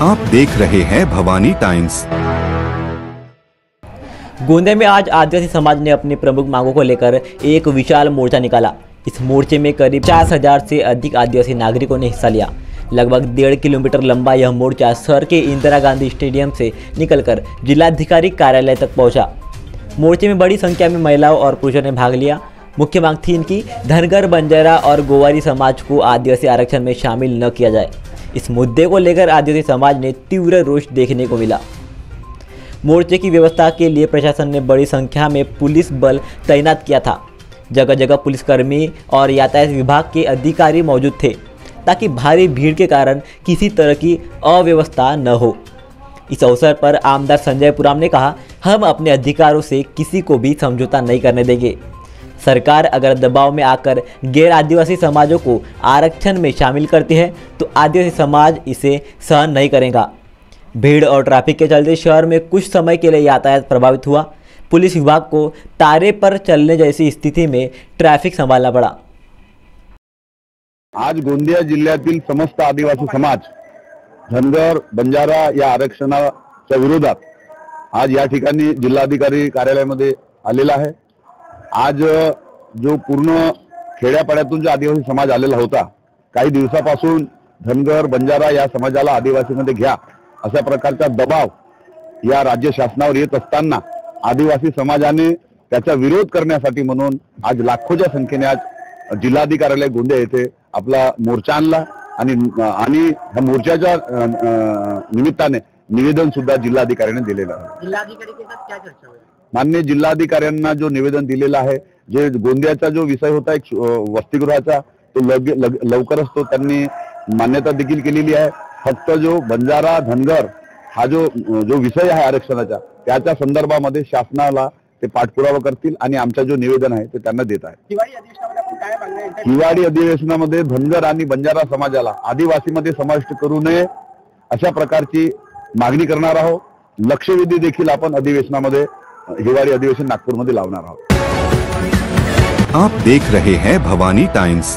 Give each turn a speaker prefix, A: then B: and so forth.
A: आप देख रहे हैं भवानी टाइम्स।
B: गोंदिया में आज आदिवासी समाज ने अपनी प्रमुख मांगों को लेकर एक विशाल मोर्चा निकाला। इस मोर्चे में करीब 50,000 से अधिक आदिवासी नागरिकों ने हिस्सा लिया। लगभग 1.5 किलोमीटर लंबा यह मोर्चा शहर के इंदिरा गांधी स्टेडियम से निकलकर जिलाधिकारी कार्यालय तक पहुंचा। मोर्चे में बड़ी संख्या में महिलाओं और पुरुषों ने भाग लिया। मुख्य मांग थी इनकी धनगर, बंजारा और गोवारी समाज को आदिवासी आरक्षण में शामिल न किया जाए। इस मुद्दे को लेकर आदिवासी समाज ने तीव्र रोष देखने को मिला। मोर्चे की व्यवस्था के लिए प्रशासन ने बड़ी संख्या में पुलिस बल तैनात किया था। जगह जगह पुलिसकर्मी और यातायात विभाग के अधिकारी मौजूद थे ताकि भारी भीड़ के कारण किसी तरह की अव्यवस्था न हो। इस अवसर पर आमदार संजय पुराम ने कहा, हम अपने अधिकारों से किसी को भी समझौता नहीं करने देंगे। सरकार अगर दबाव में आकर गैर आदिवासी समाजों को आरक्षण में शामिल करती है तो आदिवासी समाज इसे सहन नहीं करेगा। भीड़ और ट्रैफिक के चलते शहर में कुछ समय के लिए यातायात प्रभावित हुआ। पुलिस विभाग को तारे पर चलने जैसी स्थिति में ट्रैफिक संभालना पड़ा।
C: आज गोंदिया जिल्ह्यातील समस्त आदिवासी समाज धनगर, बंजारा या आरक्षणाच्या विरोधात आज या ठिकाणी जिल्हाधिकारी कार्यालयामध्ये आलेला आहे। आज जो पूर्ण खेड्यापाड्यातून जो आदिवासी समाज आलेला होता, काही दिवसापासून धनगर, बंजारा या समाजाला आदिवासीमध्ये घ्या अशा प्रकारचा दबाव या राज्य शासनावर येत असताना आदिवासी समाजाने त्याचा विरोध करण्यासाठी म्हणून आज लाखोच्या संख्येने आज जिल्हाधिकारी गोंदिया येथे आपला मोर्चा आणला आणि ह्या मोर्चाच्या निमित्ताने निवेदन सुद्धा जिल्हाधिकाऱ्यांनी दिलेलं आहे।
D: जिल्हाधिकारी के साथ क्या चर्चा हुई?
C: माननीय जिल्हाधिकाऱ्यांना जो निवेदन दिलेला आहे, जे गोंदियाचा जो विषय होता एक वसतिगृहाचा, तो लवकरच तो त्यांनी मान्यता देखील केलेली आहे। फक्त जो बंजारा, धनगर हा जो विषय आहे आरक्षणाचा, त्याच्या संदर्भामध्ये शासनाला ते पाठपुरावा करतील आणि आमचा जो निवेदन आहे ते त्यांना देत आहे। हिवाळी अधिवेशनामध्ये धनगर आणि बंजारा समाजाला आदिवासीमध्ये समाविष्ट करू नये अशा प्रकारची मागणी करणार आहोत। लक्षवेधी देखील आपण अधिवेशनामध्ये हिवाळी अधिवेशन नागपूरमध्ये लावणार आहोत।
A: आप देख रहे हैं भवानी टाइम्स।